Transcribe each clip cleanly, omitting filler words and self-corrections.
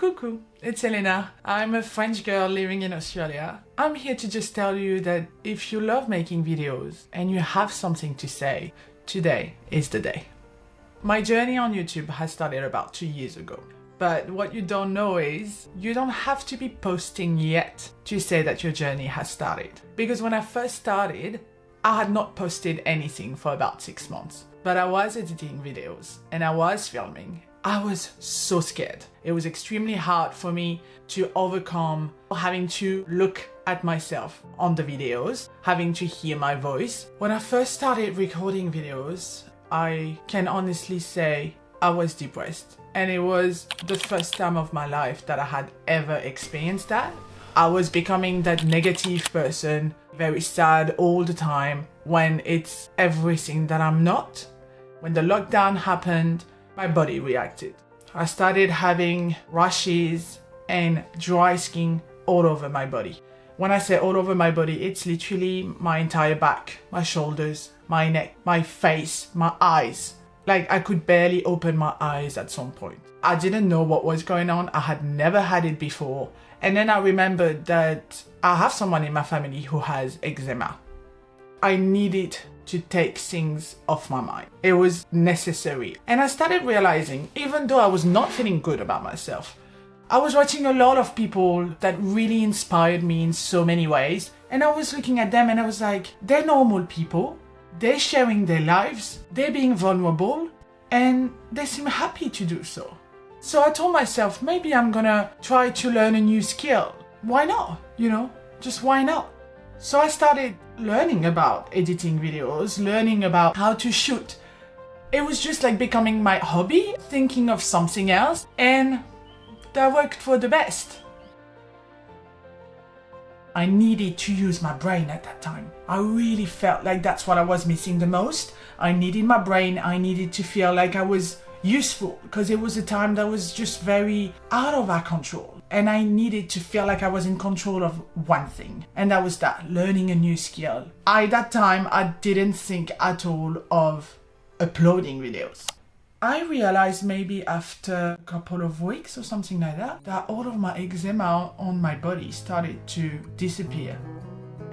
Coucou, it's Elena. I'm a French girl living in Australia. I'm here to just tell you that if you love making videos and you have something to say, today is the day. My journey on YouTube has started about 2 years ago. But what you don't know is you don't have to be posting yet to say that your journey has started. Because when I first started, I had not posted anything for about 6 months. But I was editing videos and I was filming. I was so scared. It was extremely hard for me to overcome having to look at myself on the videos, having to hear my voice. When I first started recording videos, I can honestly say I was depressed. And it was the first time of my life that I had ever experienced that. I was becoming that negative person, very sad all the time, when it's everything that I'm not. When the lockdown happened, my body reacted. I started having rashes and dry skin all over my body. When I say all over my body, it's literally my entire back, my shoulders, my neck, my face, my eyes. Like I could barely open my eyes at some point. I didn't know what was going on. I had never had it before. And then I remembered that I have someone in my family who has eczema. I needed to take things off my mind. It was necessary. And I started realizing, even though I was not feeling good about myself, I was watching a lot of people that really inspired me in so many ways. And I was looking at them and I was like, they're normal people. They're sharing their lives, they're being vulnerable, and they seem happy to do so. So I told myself, maybe I'm gonna try to learn a new skill. Why not? Just why not? So I started learning about editing videos, learning about how to shoot. It was just like becoming my hobby, thinking of something else, and that worked for the best. I needed to use my brain at that time. I really felt like that's what I was missing the most. I needed my brain. I needed to feel like I was useful because it was a time that was just very out of our control. And I needed to feel like I was in control of one thing. And that was that, learning a new skill. At that time, I didn't think at all of uploading videos. I realized maybe after a couple of weeks or something like that all of my eczema on my body started to disappear.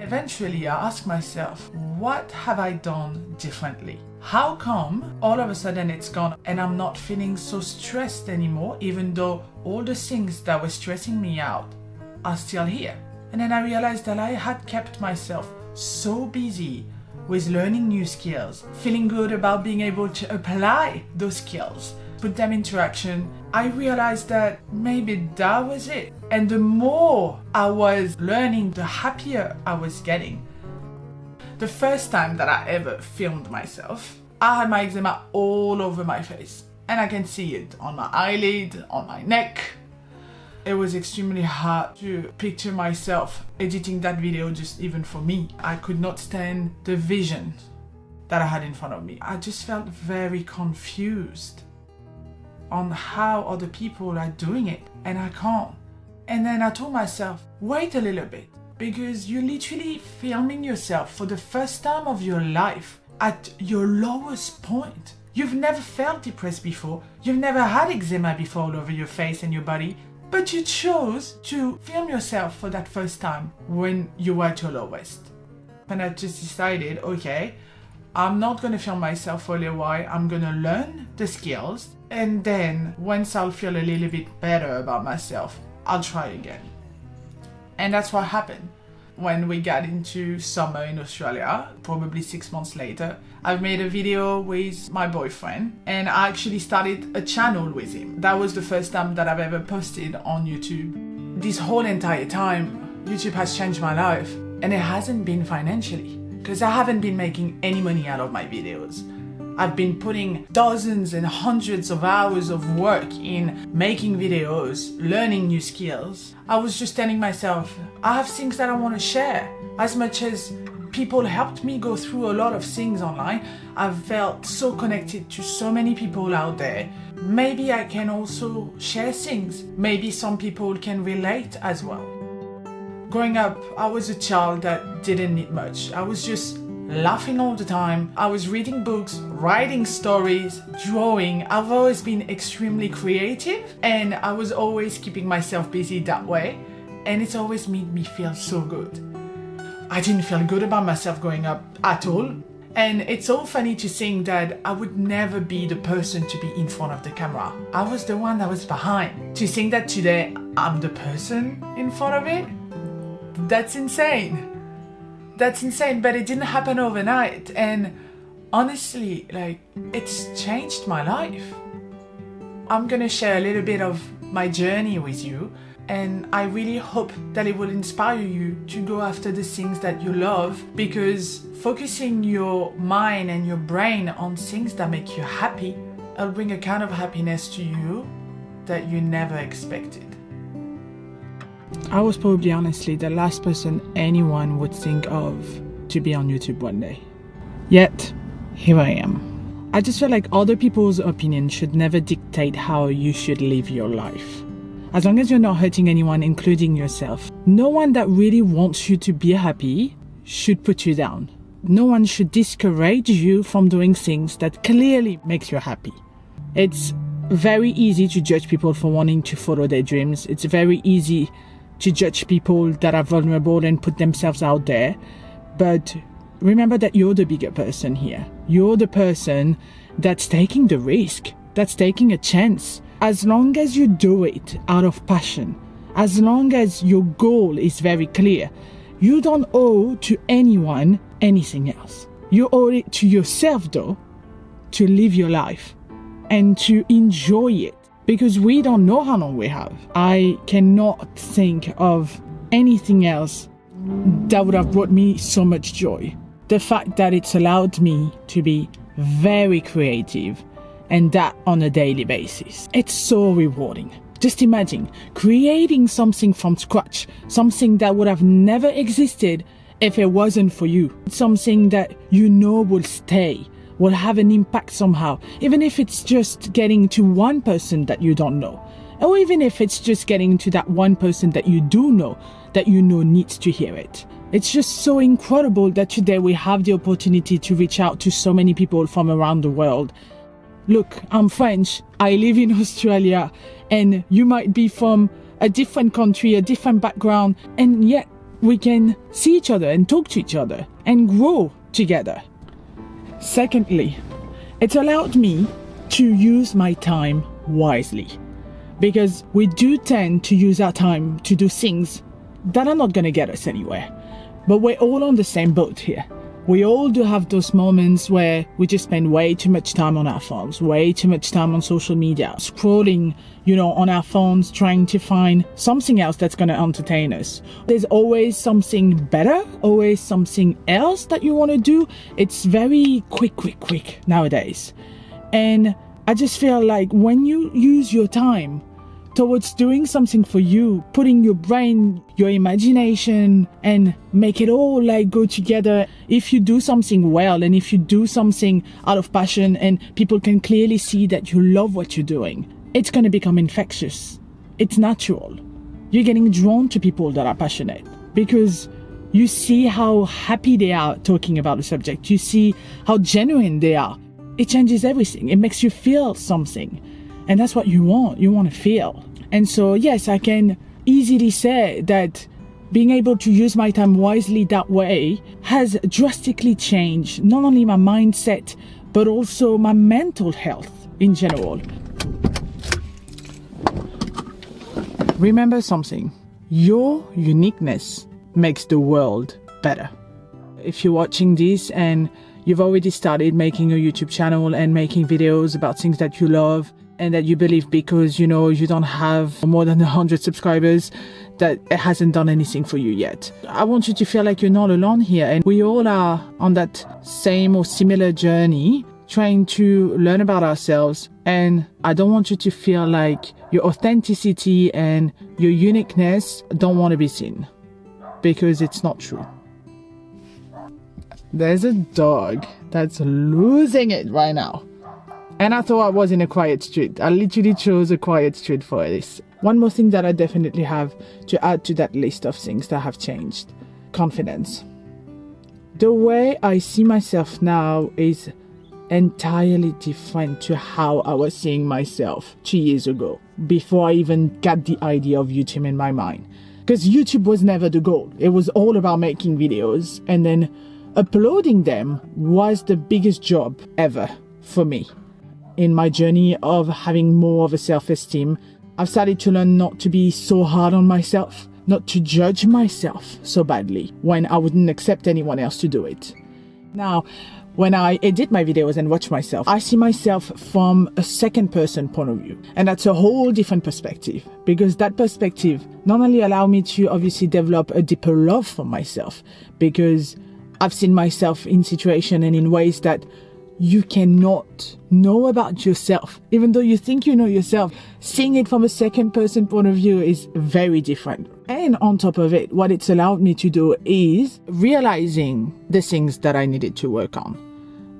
Eventually, I asked myself, what have I done differently? How come all of a sudden it's gone and I'm not feeling so stressed anymore, even though all the things that were stressing me out are still here? And then I realized that I had kept myself so busy with learning new skills, feeling good about being able to apply those skills, put them into action. I realized that maybe that was it. And the more I was learning, the happier I was getting. The first time that I ever filmed myself, I had my eczema all over my face. And I can see it on my eyelid, on my neck. It was extremely hard to picture myself editing that video just even for me. I could not stand the vision that I had in front of me. I just felt very confused on how other people are doing it and I can't. And then I told myself, wait a little bit, because you're literally filming yourself for the first time of your life at your lowest point. You've never felt depressed before. You've never had eczema before all over your face and your body. But you chose to film yourself for that first time when you were at your lowest. And I just decided, okay, I'm not going to film myself for a little while. I'm going to learn the skills. And then once I'll feel a little bit better about myself, I'll try again. And that's what happened. When we got into summer in Australia, probably 6 months later, I've made a video with my boyfriend and I actually started a channel with him. That was the first time that I've ever posted on YouTube. This whole entire time, YouTube has changed my life and it hasn't been financially because I haven't been making any money out of my videos. I've been putting dozens and hundreds of hours of work in making videos, learning new skills. I was just telling myself, I have things that I want to share. As much as people helped me go through a lot of things online, I've felt so connected to so many people out there. Maybe I can also share things. Maybe some people can relate as well. Growing up, I was a child that didn't need much. I was just laughing all the time. I was reading books, writing stories, drawing. I've always been extremely creative, and I was always keeping myself busy that way, and it's always made me feel so good. I didn't feel good about myself growing up at all. And it's so funny to think that I would never be the person to be in front of the camera. I was the one that was behind. To think that today I'm the person in front of it, that's insane. That's insane, but it didn't happen overnight. And honestly, it's changed my life. I'm gonna share a little bit of my journey with you. And I really hope that it will inspire you to go after the things that you love, because focusing your mind and your brain on things that make you happy will bring a kind of happiness to you that you never expected. I was probably honestly the last person anyone would think of to be on YouTube one day. Yet, here I am. I just feel like other people's opinion should never dictate how you should live your life. As long as you're not hurting anyone, including yourself. No one that really wants you to be happy should put you down. No one should discourage you from doing things that clearly makes you happy. It's very easy to judge people for wanting to follow their dreams. It's very easy to judge people that are vulnerable and put themselves out there. But remember that you're the bigger person here. You're the person that's taking the risk, that's taking a chance. As long as you do it out of passion, as long as your goal is very clear, you don't owe to anyone anything else. You owe it to yourself, though, to live your life and to enjoy it, because we don't know how long we have. I cannot think of anything else that would have brought me so much joy. The fact that it's allowed me to be very creative, and that on a daily basis. It's so rewarding. Just imagine creating something from scratch, something that would have never existed if it wasn't for you. Something that you know will stay, will have an impact somehow, even if it's just getting to one person that you don't know, or even if it's just getting to that one person that you do know, that you know needs to hear it. It's just so incredible that today we have the opportunity to reach out to so many people from around the world. Look, I'm French, I live in Australia, and you might be from a different country, a different background, and yet we can see each other and talk to each other and grow together. Secondly, it's allowed me to use my time wisely, because we do tend to use our time to do things that are not going to get us anywhere. But we're all on the same boat here. We all do have those moments where we just spend way too much time on our phones, way too much time on social media, scrolling, on our phones, trying to find something else that's going to entertain us. There's always something better, always something else that you want to do. It's very quick nowadays. And I just feel like when you use your time towards doing something for you, putting your brain, your imagination, and make it all go together. If you do something well, and if you do something out of passion, and people can clearly see that you love what you're doing, it's going to become infectious. It's natural. You're getting drawn to people that are passionate because you see how happy they are talking about the subject. You see how genuine they are. It changes everything. It makes you feel something. And that's what you want. You want to feel. And so, yes, I can easily say that being able to use my time wisely that way has drastically changed not only my mindset, but also my mental health in general. Remember something. Your uniqueness makes the world better. If you're watching this and you've already started making a YouTube channel and making videos about things that you love, and that you believe because, you don't have more than 100 subscribers, that it hasn't done anything for you yet. I want you to feel like you're not alone here. And we all are on that same or similar journey, trying to learn about ourselves. And I don't want you to feel like your authenticity and your uniqueness don't want to be seen, because it's not true. There's a dog that's losing it right now. And I thought I was in a quiet street. I literally chose a quiet street for this. One more thing that I definitely have to add to that list of things that have changed. Confidence. The way I see myself now is entirely different to how I was seeing myself 2 years ago, before I even got the idea of YouTube in my mind. Because YouTube was never the goal. It was all about making videos, and then uploading them was the biggest job ever for me. In my journey of having more of a self-esteem, I've started to learn not to be so hard on myself, not to judge myself so badly when I wouldn't accept anyone else to do it. Now, when I edit my videos and watch myself, I see myself from a second person point of view. And that's a whole different perspective, because that perspective not only allows me to obviously develop a deeper love for myself, because I've seen myself in situations and in ways that you cannot know about yourself. Even though you think you know yourself, seeing it from a second person point of view is very different. And on top of it, what it's allowed me to do is realizing the things that I needed to work on.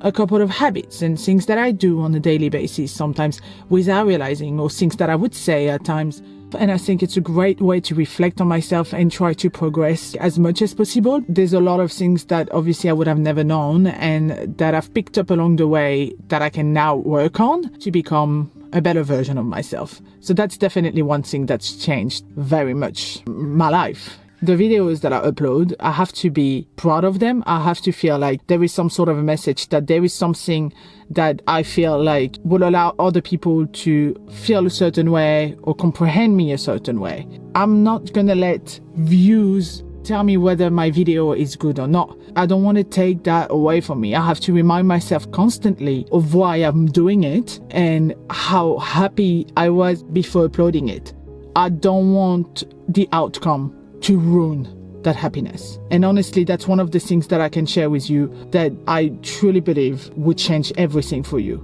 A couple of habits and things that I do on a daily basis, sometimes without realizing, or things that I would say at times. And I think it's a great way to reflect on myself and try to progress as much as possible. There's a lot of things that obviously I would have never known and that I've picked up along the way that I can now work on to become a better version of myself. So that's definitely one thing that's changed very much my life. The videos that I upload, I have to be proud of them. I have to feel like there is some sort of a message, that there is something that I feel like will allow other people to feel a certain way or comprehend me a certain way. I'm not gonna let views tell me whether my video is good or not. I don't want to take that away from me. I have to remind myself constantly of why I'm doing it and how happy I was before uploading it. I don't want the outcome to ruin that happiness. And honestly, that's one of the things that I can share with you that I truly believe would change everything for you.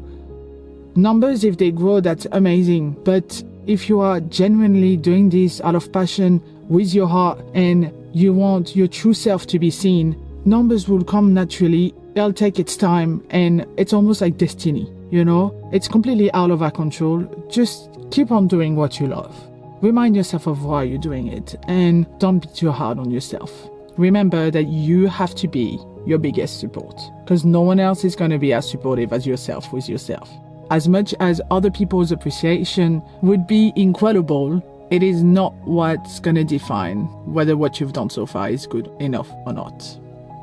Numbers, if they grow, that's amazing. But if you are genuinely doing this out of passion with your heart and you want your true self to be seen, numbers will come naturally. It'll take its time, and it's almost like destiny, you know? It's completely out of our control. Just keep on doing what you love. Remind yourself of why you're doing it, and don't be too hard on yourself. Remember that you have to be your biggest support, because no one else is going to be as supportive as yourself with yourself. As much as other people's appreciation would be incredible, it is not what's going to define whether what you've done so far is good enough or not.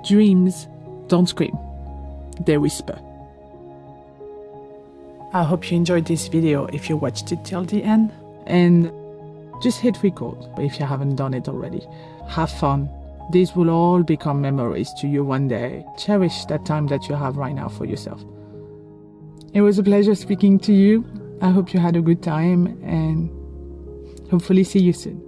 Dreams don't scream, they whisper. I hope you enjoyed this video if you watched it till the end, and just hit record if you haven't done it already. Have fun. These will all become memories to you one day. Cherish that time that you have right now for yourself. It was a pleasure speaking to you. I hope you had a good time and hopefully see you soon.